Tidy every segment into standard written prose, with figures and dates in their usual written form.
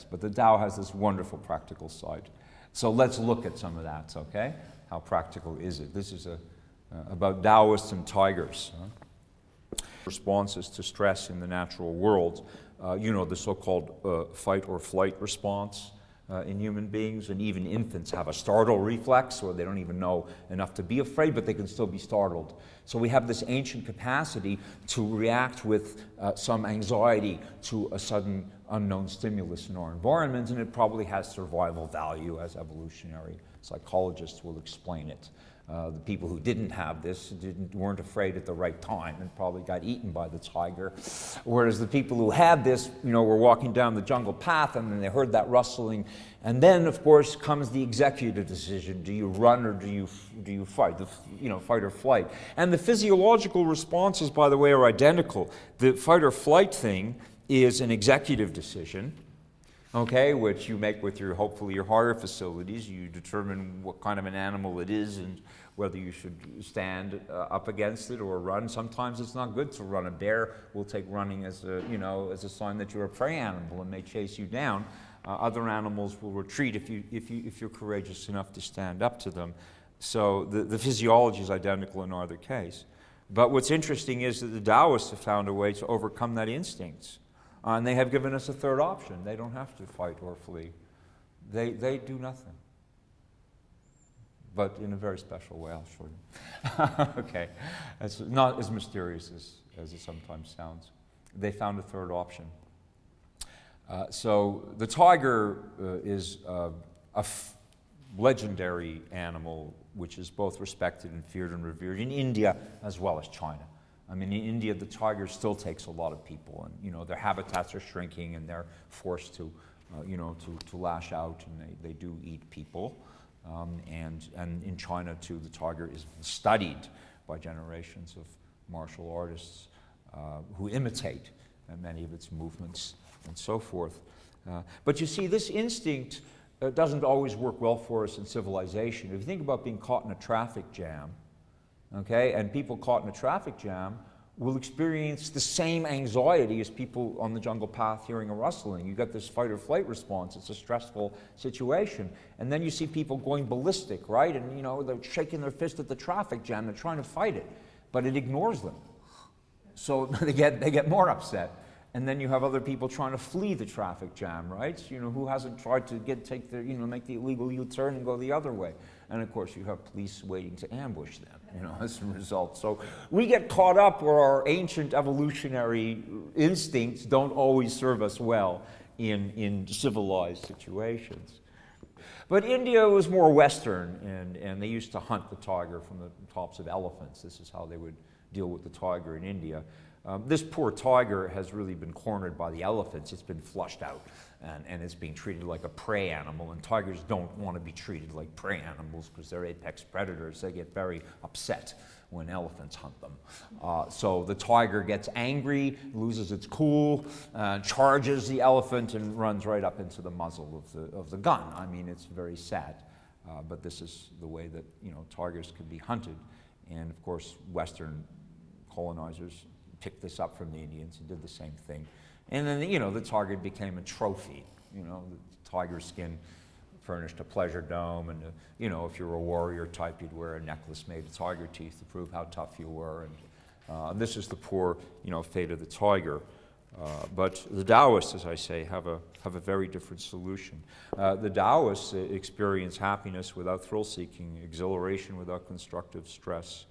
but the Tao has this wonderful practical side. So let's look at some of that, okay? How practical is it? This is about Taoists and tigers. Responses to stress in the natural world. You know, the so-called fight or flight response in human beings, and even infants have a startle reflex, or they don't even know enough to be afraid, but they can still be startled. So we have this ancient capacity to react with some anxiety to a sudden unknown stimulus in our environment, and it probably has survival value, as evolutionary psychologists will explain it. The people who didn't have this weren't afraid at the right time and probably got eaten by the tiger. Whereas the people who had this, you know, were walking down the jungle path and then they heard that rustling. And then, of course, comes the executive decision. Do you run or do you fight? Fight or flight. And the physiological responses, by the way, are identical. The fight or flight thing is an executive decision, okay, which you make with hopefully your higher facilities. You determine what kind of an animal it is and whether you should stand up against it or run. Sometimes it's not good to run. A bear will take running as a sign that you're a prey animal and may chase you down. Other animals will retreat if you're courageous enough to stand up to them. So the physiology is identical in either case. But what's interesting is that the Taoists have found a way to overcome that instinct. And they have given us a third option. They don't have to fight or flee. They do nothing. But in a very special way, I'll show you. Okay. It's not as mysterious as it sometimes sounds. They found a third option. So the tiger is a legendary animal which is both respected and feared and revered in India as well as China. I mean, in India, the tiger still takes a lot of people, and their habitats are shrinking, and they're forced to lash out, and they do eat people. And in China too, the tiger is studied by generations of martial artists who imitate many of its movements and so forth. But you see, this instinct doesn't always work well for us in civilization. If you think about being caught in a traffic jam, okay, and people caught in a traffic jam will experience the same anxiety as people on the jungle path hearing a rustling. You got this fight or flight response. It's a stressful situation. And then you see people going ballistic, right? And they're shaking their fist at the traffic jam. They're trying to fight it, but it ignores them. So they get more upset. And then you have other people trying to flee the traffic jam, right? Who hasn't tried to make the illegal U-turn and go the other way? And of course, you have police waiting to ambush them, as a result. So we get caught up where our ancient evolutionary instincts don't always serve us well in civilized situations. But India was more Western, and they used to hunt the tiger from the tops of elephants. This is how they would deal with the tiger in India. This poor tiger has really been cornered by the elephants. It's been flushed out, and it's being treated like a prey animal. And tigers don't want to be treated like prey animals because they're apex predators. They get very upset when elephants hunt them. So the tiger gets angry, loses its cool, charges the elephant, and runs right up into the muzzle of the gun. I mean, it's very sad, but this is the way that tigers can be hunted. And of course, Western colonizers picked this up from the Indians and did the same thing. And then, the tiger became a trophy. The tiger skin furnished a pleasure dome, and, if you're a warrior type, you'd wear a necklace made of tiger teeth to prove how tough you were. And this is the poor, fate of the tiger. But the Taoists, as I say, have a very different solution. The Taoists experience happiness without thrill-seeking, exhilaration without constructive stress.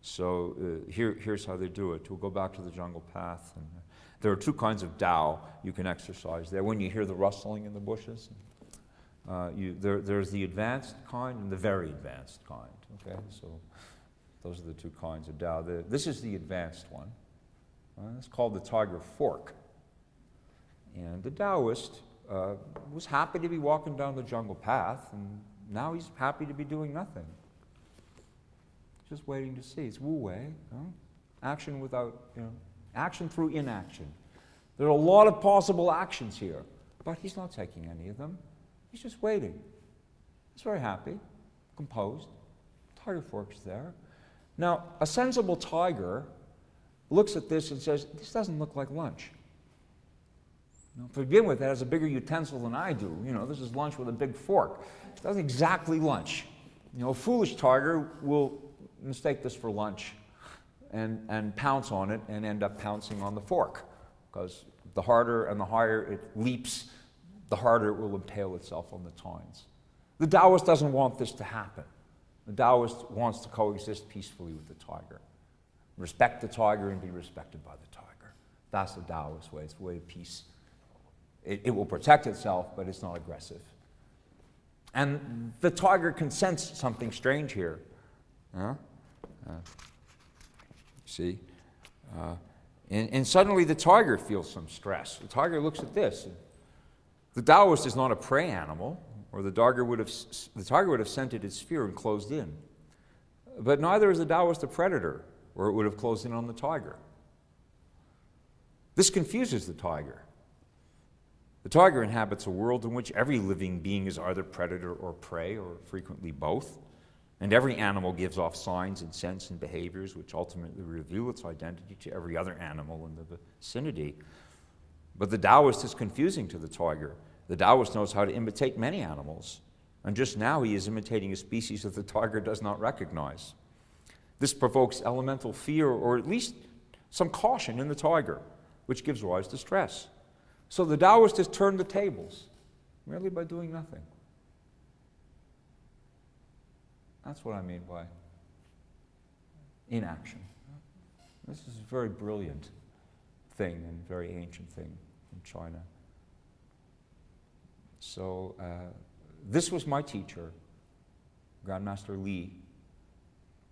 So here's how they do it. We'll go back to the jungle path. And there are two kinds of Tao you can exercise there. When you hear the rustling in the bushes, there's the advanced kind and the very advanced kind. Okay, so those are the two kinds of Tao. This is the advanced one. It's called the tiger fork. And the Taoist was happy to be walking down the jungle path, and now he's happy to be doing nothing. Just waiting to see. It's Wu Wei. Action without, action through inaction. There are a lot of possible actions here, but he's not taking any of them. He's just waiting. He's very happy, composed. Tiger fork's there. Now, a sensible tiger looks at this and says, this doesn't look like lunch. To begin with, it has a bigger utensil than I do. This is lunch with a big fork. It doesn't exactly lunch. A foolish tiger will mistake this for lunch and pounce on it and end up pouncing on the fork, because the harder and the higher it leaps, the harder it will impale itself on the tines. The Taoist doesn't want this to happen. The Taoist wants to coexist peacefully with the tiger. Respect the tiger and be respected by the tiger. That's the Taoist way. It's the way of peace. It will protect itself, but it's not aggressive. And the tiger can sense something strange here. See? And suddenly the tiger feels some stress. The tiger looks at this. The Taoist is not a prey animal, or the tiger would have scented its fear and closed in. But neither is the Taoist a predator, or it would have closed in on the tiger. This confuses the tiger. The tiger inhabits a world in which every living being is either predator or prey, or frequently both. And every animal gives off signs and scents and behaviors which ultimately reveal its identity to every other animal in the vicinity. But the Taoist is confusing to the tiger. The Taoist knows how to imitate many animals, and just now he is imitating a species that the tiger does not recognize. This provokes elemental fear, or at least some caution in the tiger, which gives rise to stress. So the Taoist has turned the tables, merely by doing nothing. That's what I mean by inaction. This is a very brilliant thing and very ancient thing in China. So this was my teacher, Grandmaster Lee,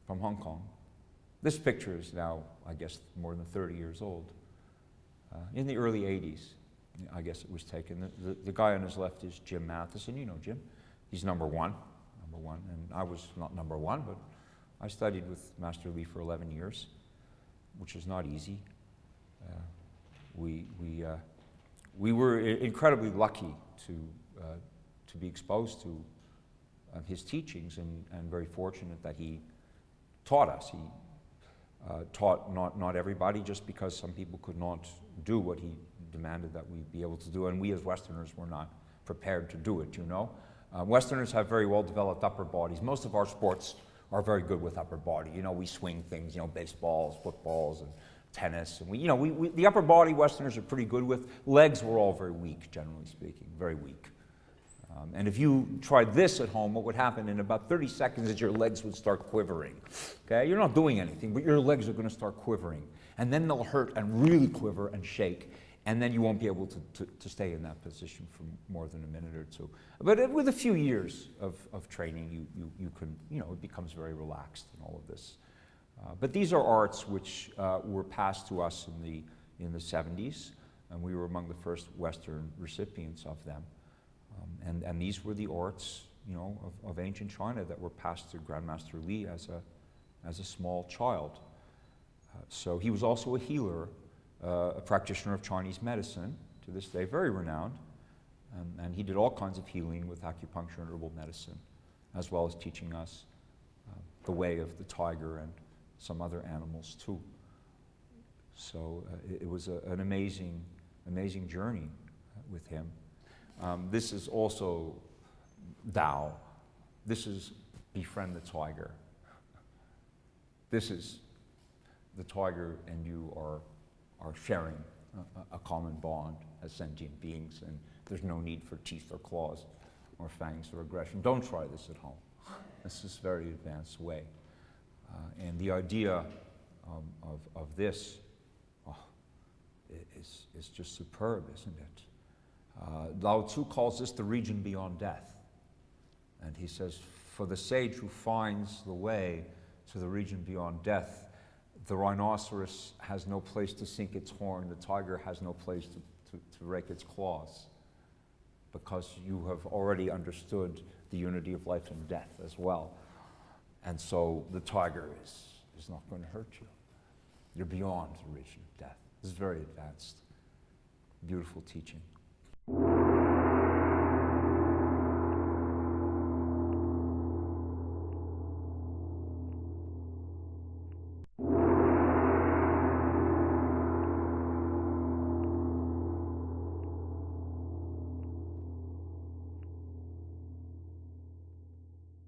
from Hong Kong. This picture is now, I guess, more than 30 years old. In the early 80s, I guess it was taken. The guy on his left is Jim Matheson. You know Jim. He's number one, and I was not number one, but I studied with Master Lee for 11 years, which is not easy. We were incredibly lucky to be exposed to his teachings, and very fortunate that he taught us. He taught not everybody, just because some people could not do what he demanded that we be able to do, and we as Westerners were not prepared to do it, Westerners have very well-developed upper bodies. Most of our sports are very good with upper body. We swing things, baseballs, footballs, and tennis. And the upper body Westerners are pretty good with. Legs were all very weak, generally speaking, very weak. And if you tried this at home, what would happen in about 30 seconds is your legs would start quivering. Okay? You're not doing anything, but your legs are going to start quivering. And then they'll hurt and really quiver and shake. And then you won't be able to stay in that position for more than a minute or two. But with a few years of training, you can, it becomes very relaxed in all of this. But these are arts which were passed to us in the 70s, and we were among the first Western recipients of them. And these were the arts, of ancient China that were passed to Grandmaster Lee as a small child. So he was also a healer, a practitioner of Chinese medicine, to this day very renowned, and he did all kinds of healing with acupuncture and herbal medicine, as well as teaching us the way of the tiger and some other animals too. So it was an amazing journey with him. This is also Tao. This is befriend the tiger. This is the tiger and you are sharing a common bond as sentient beings, and there's no need for teeth or claws or fangs or aggression. Don't try this at home. This is a very advanced way. And the idea of this is just superb, isn't it? Lao Tzu calls this the region beyond death. And he says, for the sage who finds the way to the region beyond death, the rhinoceros has no place to sink its horn, the tiger has no place to rake its claws, because you have already understood the unity of life and death as well. And so the tiger is not going to hurt you. You're beyond the region of death. This is very advanced, beautiful teaching.